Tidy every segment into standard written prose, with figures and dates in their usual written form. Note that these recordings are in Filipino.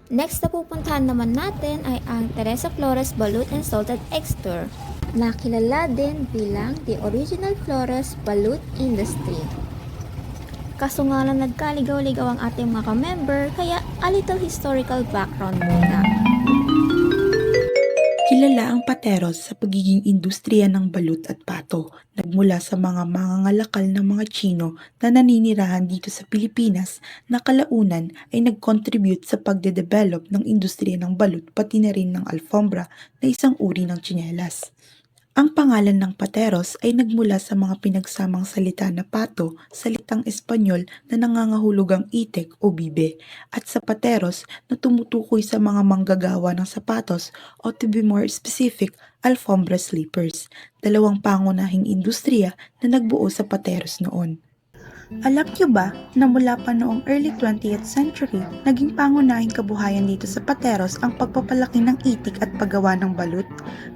Next na pupuntahan naman natin ay ang Teresa Flores Balut and Salted Egg Store, na kilala din bilang the original Flores Balut Industry. Kaso nga lang nagkaligaw-ligaw ang ating mga ka-member, kaya a little historical background muna. Kilala ang Pateros sa pagiging industriya ng balut at pato. Nagmula sa mga mangangalakal ng mga Tsino na naninirahan dito sa Pilipinas na kalaunan ay nag-contribute sa pagde-develop ng industriya ng balut pati na rin ng alfombra na isang uri ng tsinelas. Ang pangalan ng Pateros ay nagmula sa mga pinagsamang salita na pato, salitang Espanyol na nangangahulugang itik o bibe, at sa pateros na tumutukoy sa mga manggagawa ng sapatos o to be more specific, alfombra slippers, dalawang pangunahing industriya na nagbuo sa pateros noon. Alam niyo ba na mula pa noong early 20th century, naging pangunahing kabuhayan dito sa Pateros ang pagpapalaki ng itik at paggawa ng balut?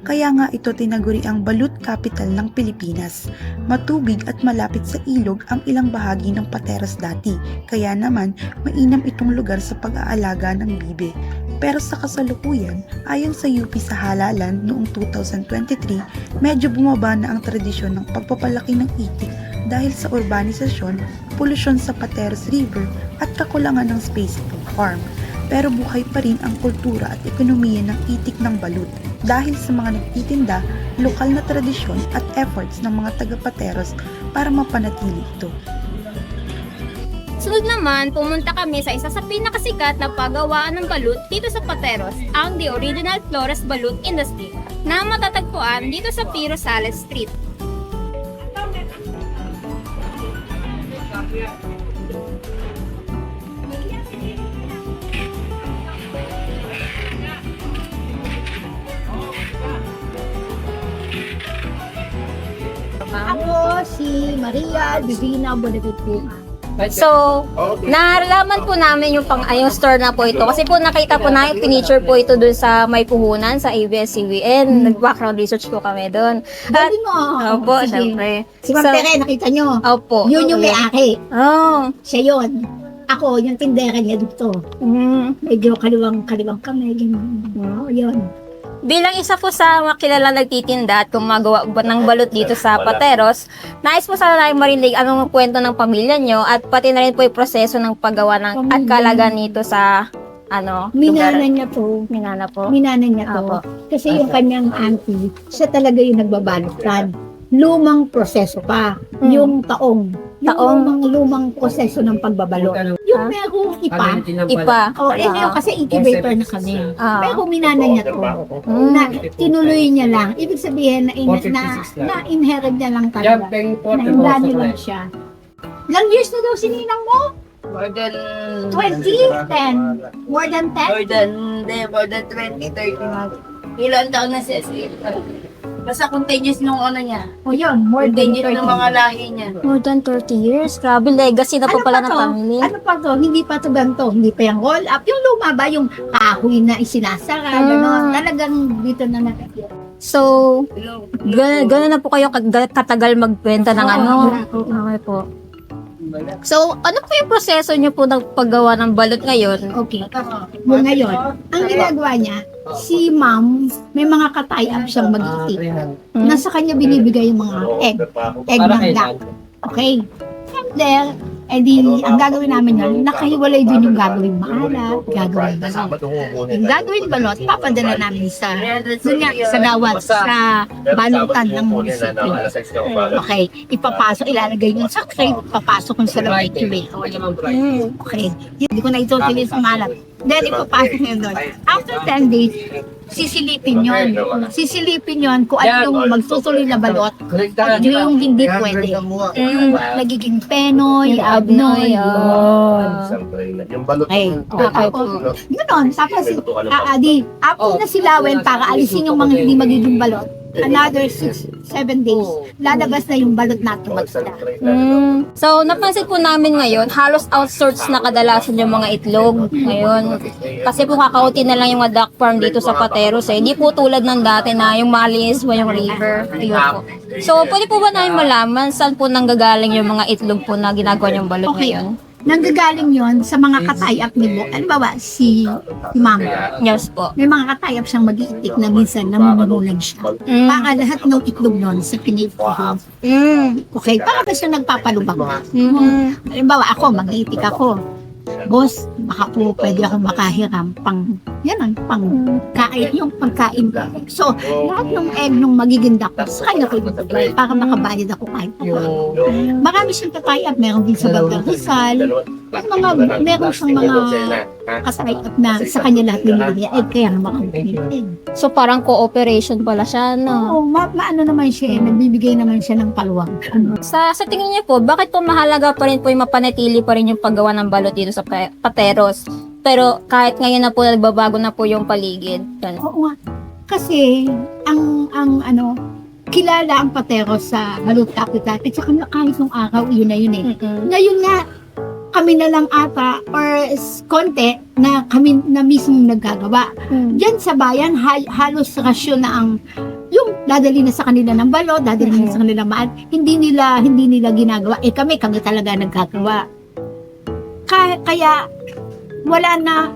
Kaya nga ito tinaguri ang balut capital ng Pilipinas. Matubig at malapit sa ilog ang ilang bahagi ng Pateros dati, kaya naman mainam itong lugar sa pag-aalaga ng bibe. Pero sa kasalukuyan, ayon sa UP sa halalan noong 2023, medyo bumaba na ang tradisyon ng pagpapalaki ng itik dahil sa urbanisasyon, polusyon sa Pateros River at kakulangan ng space sa farm. Pero buhay pa rin ang kultura at ekonomiya ng itik ng balut dahil sa mga nagtitinda, lokal na tradisyon at efforts ng mga taga-Pateros para mapanatili ito. Sunod naman, pumunta kami sa isa sa pinakasikat na paggawaan ng balut dito sa Pateros, ang The Original Flores Balut Industry, na matatagpuan dito sa P. Rosales Street. Ako si Maria Divina Bonavite. So, nalaman po namin yung yung store na po ito. Kasi po nakita po namin, pinicture po ito dun sa may puhunan, sa ABS-CBN. Nag-background research po kami dun. Galing mo. Opo, Sige. syempre. Si Ma'am Tere, nakita nyo. Opo. Yun yung may-ari. Oh. Siya yun. Ako, yung tindera niya dito. Medyo kaliwang kami. Ganun. Yun. Bilang isa po sa makilala nagtitinda at gumagawa ng balot dito sa Pateros, nais po sana namin marinig anong kwento ng pamilya nyo at pati na rin po yung proseso ng paggawa ng at kalaga nito sa Minana lugar. niya to. Minana po. Minana niya to. Apo. Kasi yung kanyang auntie, siya talaga yung nagbabalatan. Lumang proseso pa. Yung taong. Yung lumang proseso ng pagbabalot. Yung merong Ipa. Yung kasi incubator na kami. Ah. Pero minana niya to. Na tinuloy niya lang. Ibig sabihin na inherit niya lang talaga. Na inlano lang siya. Ilang years na daw sininang mo? More than 20? 10? More than 10? more than 20, 30 na. Ilan taon na siya? Basta continuous nung niya. O yun, more than Continuous 30. ng mga lahi niya. More than 30 years. Grabe, legacy na po Ano pala pa ng to? family. Ano pa to? Hindi pa to ganito. Hindi pa yung roll up. Yung luma ba? Yung kahoy na isinasara. Gano'n. Talagang dito na nakikita. So, gano'n na po kayo katagal magbenta ng Okay po. So, ano po yung proseso niyo po ng paggawa ng balot ngayon? Okay. Mo ngayon, ang ginagawa niya, si ma'am, may mga katay-up siyang mag-itik. Nasa kanya binibigay yung mga egg ng duck. Okay. And then, ang gagawin namin yun, nakahiwalay din yung gagawin maalat, gagawin balot. Yung gagawin balot, papadala namin sa gawat, sa balutan ng munisipyo. Okay, ipapasok, ilalagay yun sa crate, papasok yun sa loob ng Okay, hindi ko na itutuloy sa malat. Then, ipapasok yun doon. After 10 days, sisilipin yun. Sisilipin yun kung ano yung magtutuloy na balot at yung hindi pwede. Nagiging penoy, abnoy, yun. Yung balot Okay. ng Ganon. Tapos, after na silawin para alisin yung mga hindi magiging balot, another 6-7 days, lalabas na yung balot natin magsila. So, napansin po namin ngayon, halos outsourced na kadalasan yung mga itlog ngayon. Kasi po kakauti na lang yung mga duck farm dito sa Pateros eh. Hindi po tulad ng dati na yung malinis mo yung river. Ayun po. So, pwede po ba namin malaman saan po nanggagaling yung mga itlog po na ginagawa niyong balot Okay. ngayon? nanggagaling yon sa mga katayap ni Mo. Ano ba si Ma'am? Yes po. May mga katayap siyang mag-iitik na minsan namumunulan siya. Para lahat ng itlog nun sa pinipigil. Okay, para ba siya nagpapalubag na? Halimbawa ako, mag-iitik ako. Boss, baka po pwede ako makahiram pang, yan ang pang kain, yung pagkain ko. So, lahat ng egg nung magiging dakot, sa kanya ko ibigay para makabayad ako kahit ako. Marami siyang katayap, meron din sa Bagdang Rizal, meron siyang mga katayap na sa kanya lahat binibigay, egg kaya naman ako binibigay. So parang cooperation pala siya, no? Oo, maano naman siya, nagbibigay naman siya ng paluwang. Sa tingin niyo po, bakit po mahalaga pa rin po yung mapanatili pa rin yung paggawa ng balot dito sa Pateros? Pero kahit ngayon na po nagbabago na po yung paligid. Ganun. Oo nga. Kasi, kilala ang Pateros sa Balut Capital. At saka kahit nung araw, yun na yun eh. Ngayon nga, kami na lang ata, or konti, na kami na mismo naggagawa. Diyan sa bayan, halos rasyon na ang yung dadali na sa kanila ng balot, dadali na sa kanila maal, hindi nila ginagawa. Kami talaga naggagawa. Kaya wala na,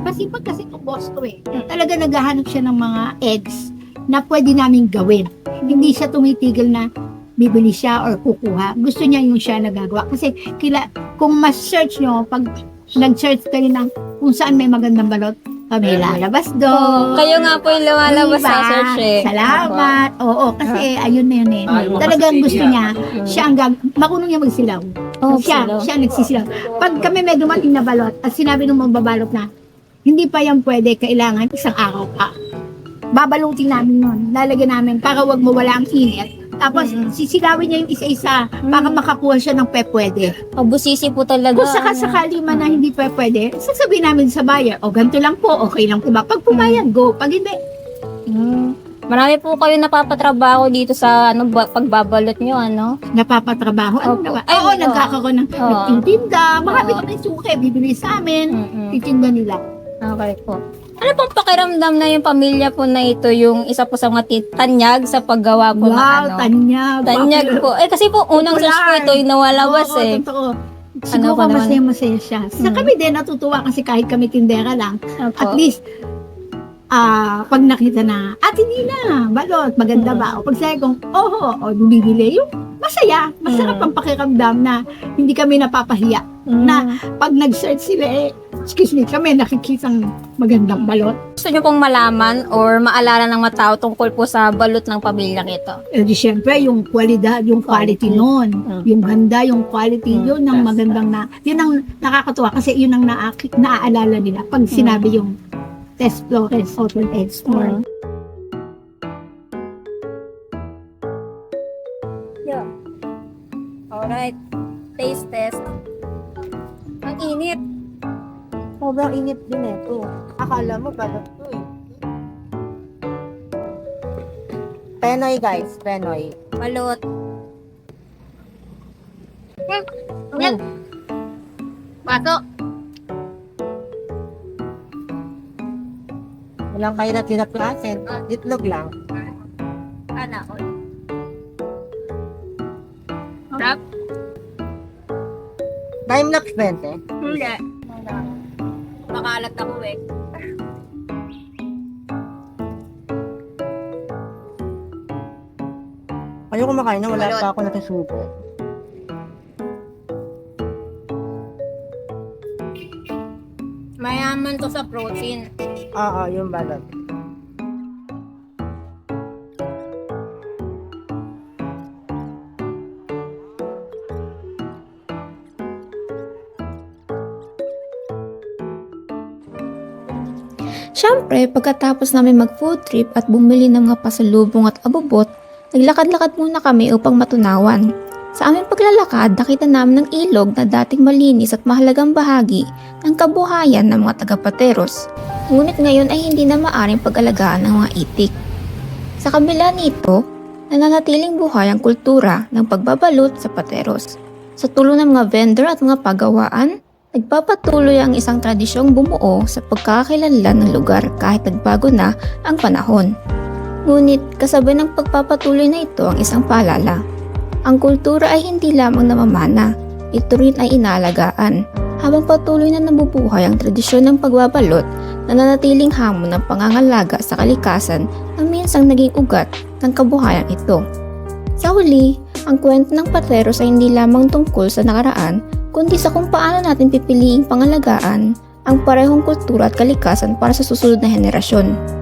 masipag kasi itong boss ko eh. Talaga naghahanap siya ng mga eggs na pwede namin gawin. Hindi siya tumitigil na bibili siya or kukuha. Gusto niya yung siya nagagawa. Kasi kung mas-search nyo, pag nag-search kayo ng kung saan may magandang balot, may lalabas doon. Kayo nga po yung lumalabas sa search eh. Salamat. Oo, kasi ayun na yun eh. Talagang gusto niya, siya marunong niya magsilaw. Siya nagsisilaw. Pag kami may dumating na balot at sinabi ng magbabalot na, hindi pa yan pwede, kailangan isang araw pa. Babalutin namin nun. Lalagyan namin para wag mawala ang init. Tapos, sisilawin niya yung isa-isa para makakuha siya ng pwede. Pabusisi po talaga. Kung sakali man na hindi pwede, sasabihin namin sa buyer, ganito lang po, okay lang po ba? Pag pumayag, go. Pag hindi, Marami po kayo napapatrabaho dito sa pagbabalot nyo, ano? napapatrabaho. Ano Opo. naman? Ay, Oo, oo. nagkakaroon ng Oo. nagtitinda. Marami kami suke, bibili sa amin. Titinda nila. Okay po. Ano pong pakiramdam na yung pamilya po na ito yung isa po sa mga tanyag sa paggawa po ng ano? Tanyag. Tanyag po. Kasi po unang Popular. search po ito yung nawalabas Oo, eh. totoo. Siguro pa naman? masaya siya. Sa kami din natutuwa kasi kahit kami tindera lang, Opo. at least pag nakita na, Ate Nina, balot, maganda ba? O pag sabi kong, bibili, yung masaya, masarap ang pakiramdam na hindi kami napapahiya. Na pag nag-search sila, kami nakikitang magandang balot. Gusto nyo pong malaman or maalala ng mga tao tungkol po sa balot ng pamilyang ito? Di syempre, yung kwalidad, yung quality nun. Yung ganda, yung quality, yun ang magandang yun ang nakakatuwa kasi yun ang naaalala nila pag sinabi yung Tess Flores Hotel Egg Store. Yeah. Alright. Taste test. Ang init. Sobrang init din ito. Akala mo balot to eh. Penoy guys, Penoy. Balot. Yan. Pato. Walang kayo na tinaplasen. Itlog lang. Anak ko. Sarap. Time-lapse 20. Hindi. Makalat ako eh. Ayoko kumakain na wala pa ako nakisubo. Mayaman to sa protein. Oo, yung balot. Siyempre, pagkatapos namin mag-food trip at bumili ng mga pasalubong at abubot, naglakad-lakad muna kami upang matunawan. Sa aming paglalakad, nakita namin ng ilog na dating malinis at mahalagang bahagi ng kabuhayan ng mga taga-Pateros. Ngunit ngayon ay hindi na maaring pag-alagaan ng mga itik. Sa kabila nito, nananatiling buhay ang kultura ng pagbabalot sa Pateros. Sa tulong ng mga vendor at mga pagawaan, nagpapatuloy ang isang tradisyong bumuo sa pagkakakilanlan ng lugar kahit nagbago na ang panahon. Ngunit kasabay ng pagpapatuloy na ito ang isang paalala. Ang kultura ay hindi lamang namamana, ito rin ay inaalagaan. Habang patuloy na nabubuhay ang tradisyon ng pagbabalot, nananatiling hamon ng pangangalaga sa kalikasan na minsang naging ugat ng kabuhayang ito. Sa huli, ang kwento ng Pateros ay hindi lamang tungkol sa nakaraan, kundi sa kung paano natin pipiliing pangalagaan ang parehong kultura at kalikasan para sa susunod na henerasyon.